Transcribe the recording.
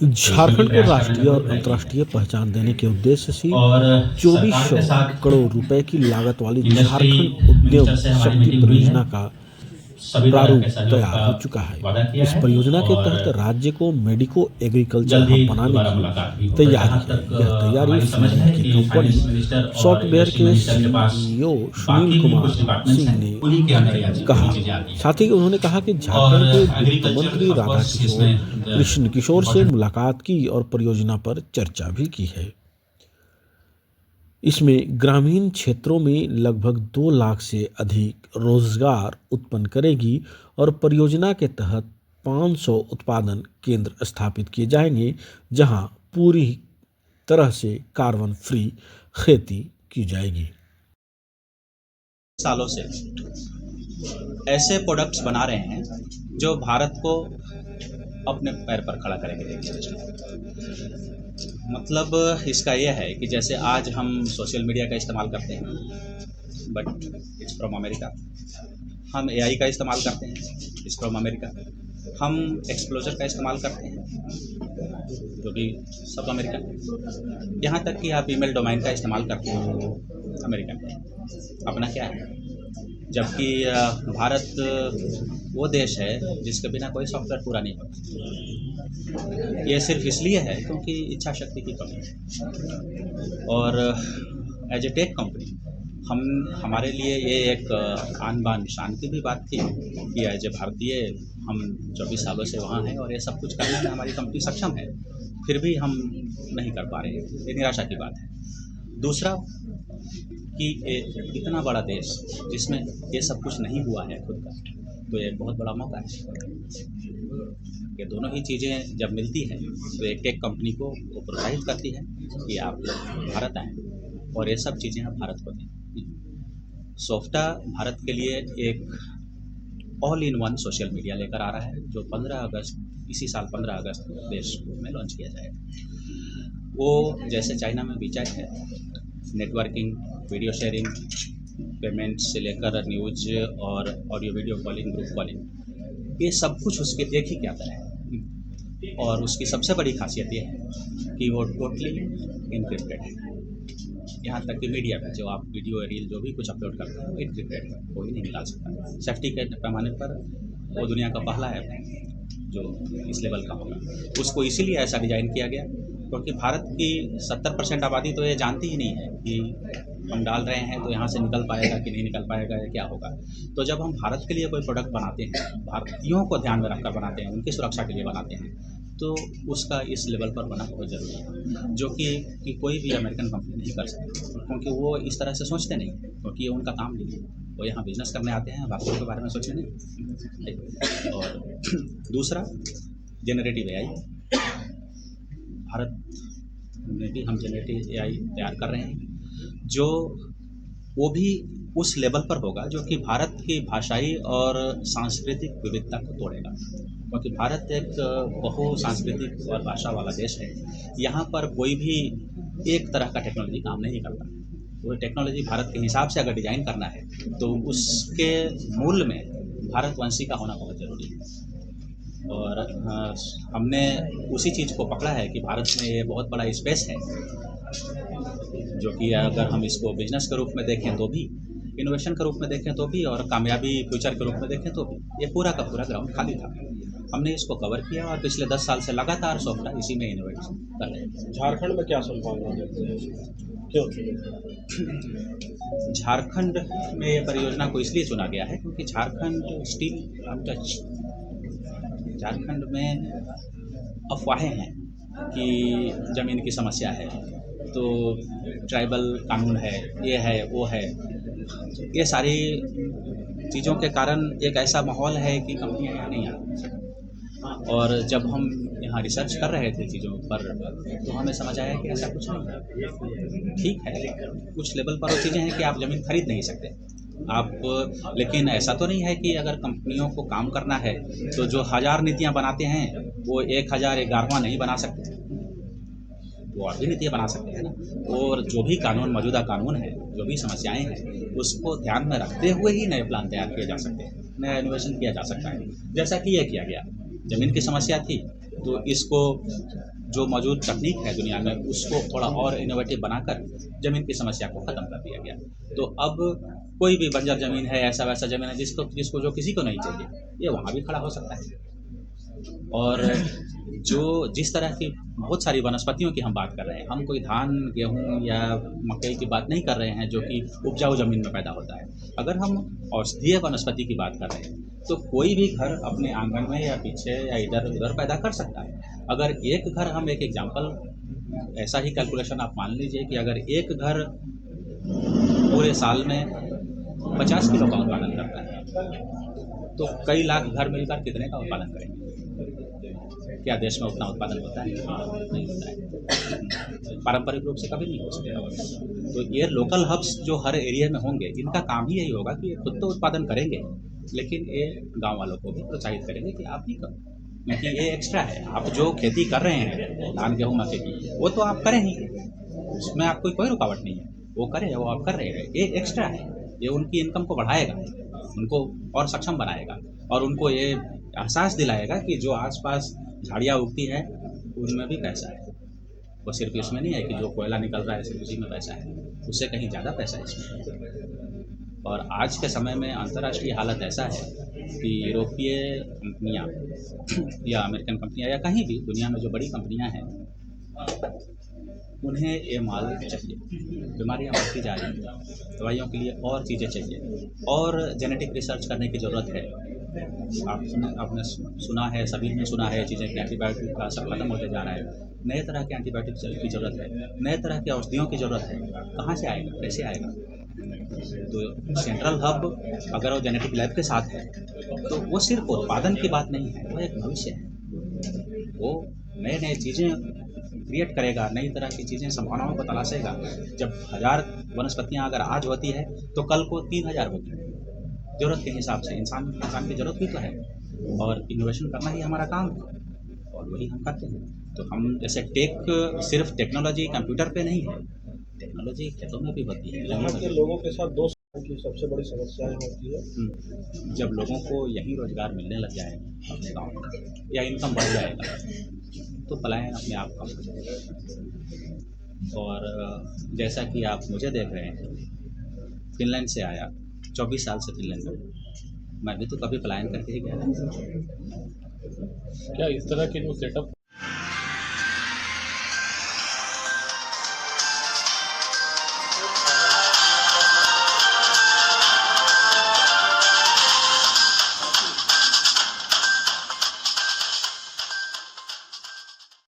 झारखंड को प्रयास कर रहे राष्ट्रीय हैं वो और बताइए। अंतर्राष्ट्रीय पहचान देने के उद्देश्य से और सरकार 2400 के साथ करोड़ रुपए की लागत वाली इंडस्ट्री झारखंड उद्यम मिनिस्टर से हमारी शक्ति मीटिंग हुई है। परियोजना का सभी तरह के प्रारूप सहयोग तैयार का हो चुका है। वादा किया इस है परियोजना के और तहत राज्य को मेडिको एग्रीकल्चर जल्द ही हब बनाने दोबारा की मुलाकात भी हो। तो तैयारी जहाँ है। तक यह तैयारी हमारी समझ फिनलैंड है की कि कंपनी फाइनेंस मिनिस्टर और सॉफ्टवेयर इंडस्ट्री के मिनिस्टर के पास सीईओ सुनील बाकी भी कुछ कुमार डिपार्टमेंट्स सिंह हैं, ने उन्हीं के अंदर कहा। ये चीज़ें आती हैं। साथ ही उन्होंने कहा कि और झारखंड के वित्त एग्रीकल्चर मंत्री ऑफ राधा कोर्स किशोर इसमें कृष्ण किशोर से इम्पोर्टेंट। मुलाकात की और परियोजना पर चर्चा भी की है। इसमें ग्रामीण क्षेत्रों में लगभग 2 लाख से अधिक रोजगार उत्पन्न करेगी और परियोजना के तहत 500 उत्पादन केंद्र स्थापित किए जाएंगे, जहां पूरी तरह से कार्बन फ्री खेती की जाएगी। सालों से ऐसे प्रोडक्ट्स बना रहे हैं जो भारत को अपने पैर पर खड़ा करेंगे। देखिए, मतलब इसका यह है कि जैसे आज हम सोशल मीडिया का इस्तेमाल करते हैं, बट इट्स फ्रॉम अमेरिका। हम एआई का इस्तेमाल करते हैं, इट्स फ्रॉम अमेरिका। हम एक्सप्लोजर का इस्तेमाल करते हैं, जो भी सब अमेरिकन। यहाँ तक कि आप ईमेल डोमेन का इस्तेमाल करते हैं, अमेरिकन। अपना क्या है? जबकि भारत वो देश है जिसके बिना कोई सॉफ्टवेयर पूरा नहीं होता। ये सिर्फ इसलिए है क्योंकि इच्छा शक्ति की कमी है। और एज ए टेक कंपनी हमारे लिए ये एक आन बान शान की भी बात थी कि एज ए भारतीय हम 24 सालों से वहाँ हैं और ये सब कुछ करने में हमारी कंपनी सक्षम है, फिर भी हम नहीं कर पा रहे हैं। ये निराशा की बात है। दूसरा कि इतना बड़ा देश जिसमें ये सब कुछ नहीं हुआ है खुद का, तो ये बहुत बड़ा मौका है। ये दोनों ही चीज़ें जब मिलती हैं तो एक टेक कंपनी को वो प्रोत्साहित करती है कि आप लोग भारत आएँ और ये सब चीज़ें आप भारत को दें। सोफ्टा भारत के लिए एक all in one social media लेकर आ रहा है, जो 15 अगस्त इसी साल 15 अगस्त देश में लॉन्च किया जाएगा। वो जैसे चाइना में वीचैट है, नेटवर्किंग, वीडियो शेयरिंग, पेमेंट से लेकर न्यूज और audio video calling, group calling, ये सब कुछ उसके एक ही के अंदर है। और उसकी सबसे बड़ी खासियत ये है कि वो टोटली इनक्रिप्टेड है। यहाँ तक कि मीडिया में जो आप वीडियो रील जो भी कुछ अपलोड करते हैं वो इनक्रिप्टेड है, कोई नहीं निकाल सकता। सेफ्टी के पैमाने पर वो दुनिया का पहला है जो इस लेवल का होगा। उसको इसीलिए ऐसा डिज़ाइन किया गया क्योंकि भारत की 70% आबादी तो ये जानती ही नहीं है कि हम डाल रहे हैं तो यहाँ से निकल पाएगा कि नहीं निकल पाएगा या क्या होगा। तो जब हम भारत के लिए कोई प्रोडक्ट बनाते हैं, भारतीयों को ध्यान में रखकर बनाते हैं, उनकी सुरक्षा के लिए बनाते हैं, तो उसका इस लेवल पर होना बहुत ज़रूरी है, जो कि कोई भी अमेरिकन कंपनी नहीं कर सकती, क्योंकि वो इस तरह से सोचते नहीं, क्योंकि ये उनका काम नहीं है। वो यहाँ बिजनेस करने आते हैं, भारतीयों के बारे में सोचने नहीं। और दूसरा जेनरेटिव एआई, भारत में भी हम जेनरेटिव एआई तैयार कर रहे हैं, जो वो भी उस लेवल पर होगा जो कि भारत की भाषाई और सांस्कृतिक विविधता को तोड़ेगा, क्योंकि भारत एक बहुसांस्कृतिक और भाषा वाला देश है। यहाँ पर कोई भी एक तरह का टेक्नोलॉजी काम नहीं करता। वो टेक्नोलॉजी भारत के हिसाब से अगर डिज़ाइन करना है तो उसके मूल में भारतवंशी का होना बहुत ज़रूरी है। और हमने उसी चीज़ को पकड़ा है कि भारत में ये बहुत बड़ा स्पेस है, जो कि अगर हम इसको बिजनेस के रूप में देखें तो भी, इनोवेशन के रूप में देखें तो भी, और कामयाबी फ्यूचर के रूप में देखें तो भी, ये पूरा का पूरा ग्राउंड खाली था। हमने इसको कवर किया और पिछले 10 साल से लगातार सॉफ्टवेयर इसी में इनोवेट कर रहे हैं। झारखंड में क्या संभावना देखते हैं, क्यों झारखंड में ये परियोजना को इसलिए चुना गया है क्योंकि झारखंड स्टिल अनटच। झारखंड में अफवाहें हैं कि ज़मीन की समस्या है, तो ट्राइबल कानून है, ये है वो है। ये सारी चीज़ों के कारण एक ऐसा माहौल है कि कंपनियाँ यहाँ नहीं आ सकती। और जब हम यहाँ रिसर्च कर रहे थे चीज़ों पर, तो हमें समझ आया कि ऐसा कुछ नहीं है। ठीक है, कुछ लेवल पर वो चीज़ें हैं कि आप ज़मीन खरीद नहीं सकते आप, लेकिन ऐसा तो नहीं है कि अगर कंपनियों को काम करना है तो जो 1000 नीतियाँ बनाते हैं वो 1011वां नहीं बना सकते, वो और भी नीतियाँ बना सकते हैं ना। और जो भी कानून, मौजूदा कानून है, जो भी समस्याएं हैं, उसको ध्यान में रखते हुए ही नए प्लान तैयार किए जा सकते हैं, नया इनोवेशन किया जा सकता है। जैसा कि ये किया गया, ज़मीन की समस्या थी तो इसको जो मौजूद तकनीक है दुनिया में उसको थोड़ा और इनोवेटिव बनाकर ज़मीन की समस्या को ख़त्म कर दिया गया। तो अब कोई भी बंजर ज़मीन है, ऐसा वैसा ज़मीन है जिसको जिसको जो किसी को नहीं चाहिए, ये वहाँ भी खड़ा हो सकता है। और जो जिस तरह की बहुत सारी वनस्पतियों की हम बात कर रहे हैं, हम कोई धान, गेहूँ या मकई की बात नहीं कर रहे हैं जो कि उपजाऊ ज़मीन में पैदा होता है। अगर हम औषधीय वनस्पति की बात कर रहे हैं तो कोई भी घर अपने आंगन में या पीछे या इधर-उधर पैदा कर सकता है। अगर एक घर, हम एक एग्ज़ाम्पल ऐसा ही कैलकुलेशन आप मान लीजिए कि अगर एक घर पूरे साल में 50 किलो का उत्पादन करता है तो कई लाख घर मिलकर कितने का उत्पादन करेंगे? क्या देश में उतना उत्पादन होता है? नहीं होता है। पारंपरिक रूप से कभी नहीं हो सकेगा। तो ये लोकल हब्स जो हर एरिया में होंगे, इनका काम ही यही होगा कि ये खुद तो उत्पादन करेंगे, लेकिन ये गांव वालों को भी प्रोत्साहित करेंगे कि आप भी करो, क्योंकि ये एक्स्ट्रा है। आप जो खेती कर रहे हैं धान, गेहूँ, मक्के की, वो तो आप करें ही, उसमें आपको कोई रुकावट नहीं है, वो करें, वो आप कर रहे हैं। ये एक्स्ट्रा है, ये उनकी इनकम को बढ़ाएगा, उनको और सक्षम बनाएगा और उनको ये एहसास दिलाएगा कि जो आसपास झाड़ियाँ उगती हैं उनमें भी पैसा है। वो सिर्फ इसमें नहीं है कि जो कोयला निकल रहा है सिर्फ उसी में पैसा है, उससे कहीं ज़्यादा पैसा है इसमें। और आज के समय में अंतर्राष्ट्रीय हालत ऐसा है कि यूरोपीय कंपनियाँ या अमेरिकन कंपनियाँ या कहीं भी दुनिया में जो बड़ी कंपनियाँ हैं, उन्हें ये माल चाहिए। बीमारियाँ बढ़ती जा रही हैं, दवाइयों के लिए और चीज़ें चाहिए और जेनेटिक रिसर्च करने की ज़रूरत है। आपने सुना है, सभी ने सुना है चीज़ें कि एंटीबायोटिक का असर खत्म होते जा रहा है। नए तरह के एंटीबायोटिक की ज़रूरत है, नए तरह की औषधियों की ज़रूरत है। कहाँ से आएगा, कैसे आएगा? तो सेंट्रल हब अगर वो जेनेटिक लैब के साथ है तो वो सिर्फ उत्पादन की बात नहीं है, वो एक भविष्य है। वो नए नए चीज़ें क्रिएट करेगा, नई तरह की चीज़ें, संभावनाओं को तलाशेगा। जब 1000 वनस्पतियाँ अगर आज होती है तो कल को 3000 होगी। ज़रूरत के हिसाब से इंसान की ज़रूरत भी तो है और इनोवेशन करना ही हमारा काम है और वही हम करते हैं। तो हम जैसे सिर्फ टेक्नोलॉजी कंप्यूटर पे नहीं है, टेक्नोलॉजी खेतों में भी होती है। यहाँ के लोगों के साथ 2 साल की सबसे बड़ी समस्याएं होती है। जब लोगों को यहीं रोजगार मिलने लग जाएगा अपने गाँव में या इनकम बढ़ जाएगा तो पलायन अपने आप कम हो जाएगा। और जैसा कि आप मुझे देख रहे हैं, फिनलैंड से आया, 24 साल से फिनलैंड में, मैं भी तो कभी पलायन करके ही गया था। क्या इस तरह के जो सेटअप